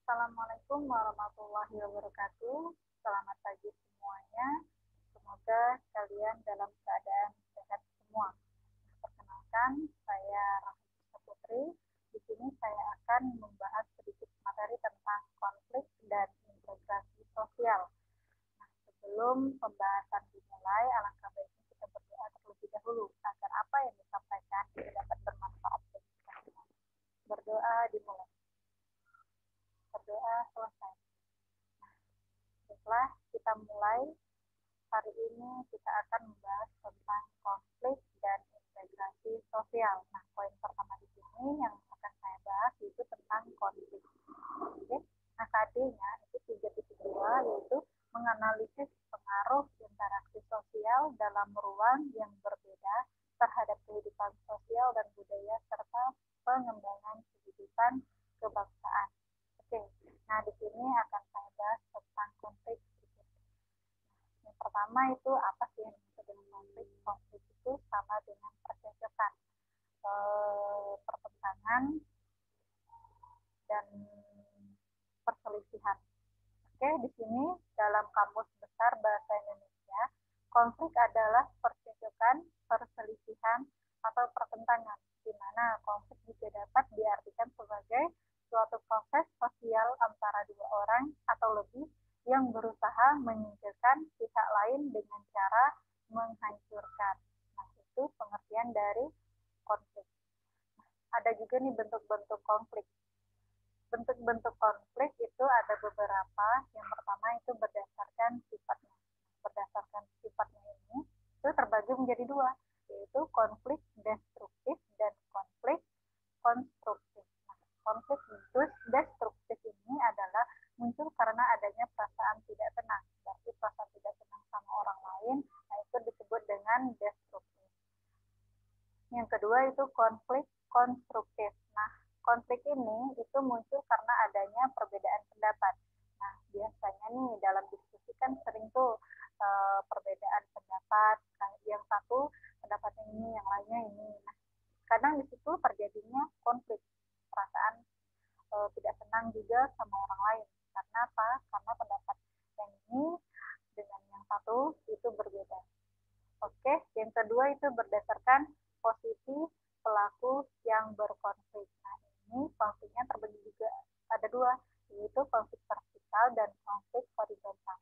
Assalamualaikum warahmatullahi wabarakatuh. Selamat pagi semuanya. Semoga kalian dalam keadaan sehat semua. Perkenalkan, saya Rahma Putri. Di sini saya akan membahas sedikit materi tentang konflik dan integrasi sosial. Nah, sebelum pembahasan dimulai, alangkah baiknya kita berdoa terlebih dahulu agar apa yang disampaikan dapat bermanfaat bagi kita semua. Berdoa dimulai. Berdoa selesai. Setelah kita mulai, hari ini kita akan membahas tentang konflik dan integrasi sosial. Nah, poin pertama di sini yang akan saya bahas itu tentang konflik. Oke. Nah, KD-nya itu 3.2 yaitu menganalisis pengaruh interaksi sosial dalam ruang yang berbeda terhadap kehidupan sosial dan budaya serta pengembangan kehidupan kebangsaan. Oke, nah di sini akan saya bahas tentang konflik berikut. Yang pertama itu apa sih yang disebut dengan konflik? Konflik itu sama dengan percekcokan, pertentangan, dan perselisihan. Oke, di sini dalam Kamus Besar Bahasa Indonesia, konflik adalah percekcokan, perselisihan, atau pertentangan, di mana konflik juga dapat diartikan sebagai suatu proses sosial antara dua orang atau lebih yang berusaha menyingkirkan pihak lain dengan cara menghancurkan. Nah, itu pengertian dari konflik. Nah, ada juga nih bentuk-bentuk konflik. Bentuk-bentuk konflik itu ada beberapa. Yang pertama itu berdasarkan sifatnya. Berdasarkan sifatnya ini itu terbagi menjadi dua, yaitu konflik destruktif dan konflik konstruktif. Nah, konflik destruktif ini adalah muncul karena adanya perasaan tidak tenang. Berarti perasaan tidak tenang sama orang lain, nah itu disebut dengan destruktif. Yang kedua itu konflik konstruktif. Nah, konflik ini itu muncul karena adanya perbedaan pendapat. Nah, biasanya nih dalam diskusi kan sering tuh perbedaan pendapat. Nah, yang satu pendapatnya ini, yang lainnya ini. Nah, kadang di situ terjadinya konflik, perasaan tidak senang juga sama orang lain. Karena apa? Karena pendapat yang ini dengan yang satu itu berbeda. Oke, yang kedua itu berdasarkan posisi pelaku yang berkonflik. Nah, ini konfliknya terbagi juga ada dua, yaitu konflik vertikal dan konflik horizontal.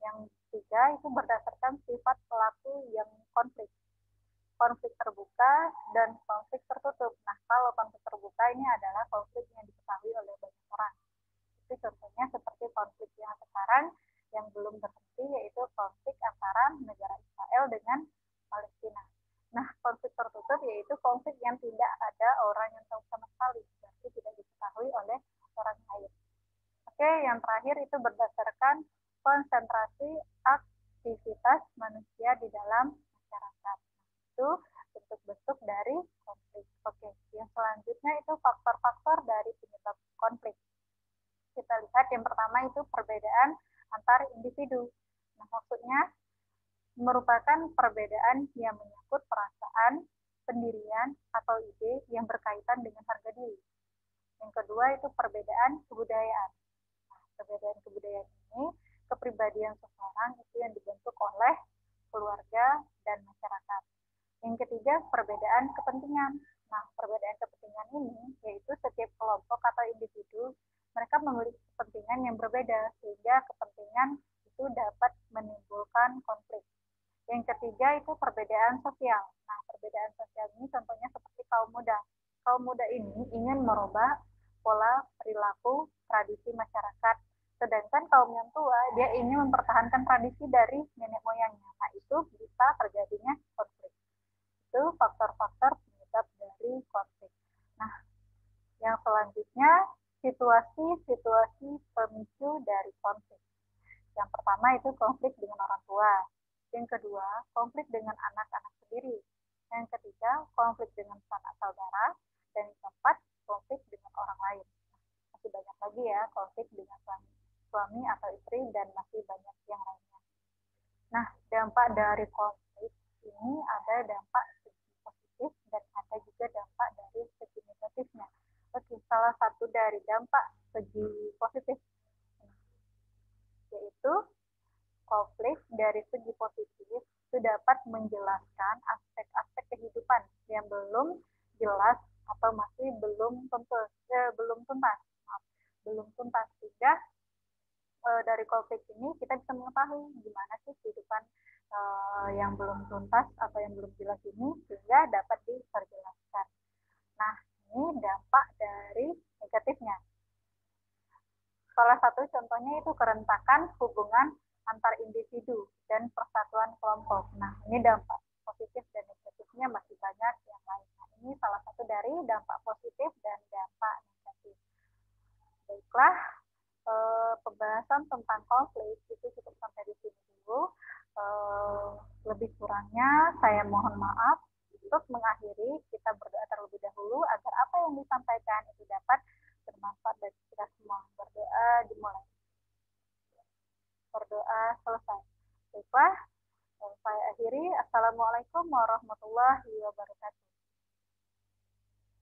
Yang ketiga itu berdasarkan sifat pelaku yang konflik. Konflik terbuka dan konflik tertutup. Nah, kalau konflik terbuka ini adalah konflik yang diketahui oleh banyak orang. Itu contohnya seperti konflik yang sekarang yang belum berhenti, yaitu konflik antara negara Israel dengan Palestina. Nah, konflik tertutup yaitu konflik yang tidak ada orang yang tahu sama sekali, berarti tidak diketahui oleh orang lain. Oke, yang terakhir itu berdasarkan konsentrasi aktivitas manusia di dalam masyarakat. Itu bentuk-bentuk dari konflik. Oke, yang selanjutnya itu faktor-faktor dari penyebab konflik. Kita lihat yang pertama itu perbedaan antar individu. Nah, maksudnya merupakan perbedaan yang menyangkut perasaan, pendirian, atau ide yang berkaitan dengan harga diri. Yang kedua itu perbedaan kebudayaan. Nah, perbedaan kebudayaan ini kepribadian seseorang itu yang dibentuk oleh keluarga dan masyarakat. Yang ketiga perbedaan kepentingan. Nah, perbedaan kepentingan ini yaitu setiap kelompok atau individu mereka memiliki kepentingan yang berbeda sehingga kepentingan itu dapat menimbulkan konflik. Yang ketiga itu perbedaan sosial. Nah, perbedaan sosial ini contohnya seperti kaum muda. Kaum muda ini ingin merubah pola perilaku tradisi masyarakat. Sedangkan kaum yang tua, dia ingin mempertahankan tradisi dari nenek moyangnya. Nah, itu bisa terjadinya konflik. Itu faktor-faktor penyebab dari konflik. Nah, yang selanjutnya, situasi-situasi pemicu dari konflik. Yang pertama itu konflik dengan orang tua. Yang kedua, konflik dengan anak-anak sendiri. Yang ketiga, konflik dengan sanak saudara. Dan yang keempat, konflik dengan orang lain. Masih banyak lagi ya, konflik dengan suami atau istri, dan masih banyak yang lainnya. Nah, dampak dari konflik ini ada dampak segi positif dan ada juga dampak dari segi negatifnya. Oke, salah satu dari dampak segi positif yaitu konflik dari segi positif itu dapat menjelaskan aspek-aspek kehidupan yang belum jelas atau masih belum tuntas, maaf, belum tuntas sehingga dari konflik ini kita bisa mengetahui gimana sih kehidupan yang belum tuntas atau yang belum jelas ini sehingga dapat diperjelaskan. Nah, ini dampak dari negatifnya. Salah satu contohnya itu kerentakan hubungan antar individu dan persatuan kelompok. Nah, ini dampak positif dan negatifnya masih banyak yang lain. Nah, ini salah satu dari dampak positif dan dampak negatif. Baiklah, pembahasan tentang konflik itu cukup sampai di sini dulu. Lebih kurangnya saya mohon maaf. Untuk mengakhiri, kita berdoa terlebih dahulu agar apa yang disampaikan itu dapat bermanfaat bagi kita semua. Berdoa dimulai. Berdoa selesai. Baiklah, saya akhiri. Assalamualaikum warahmatullahi wabarakatuh.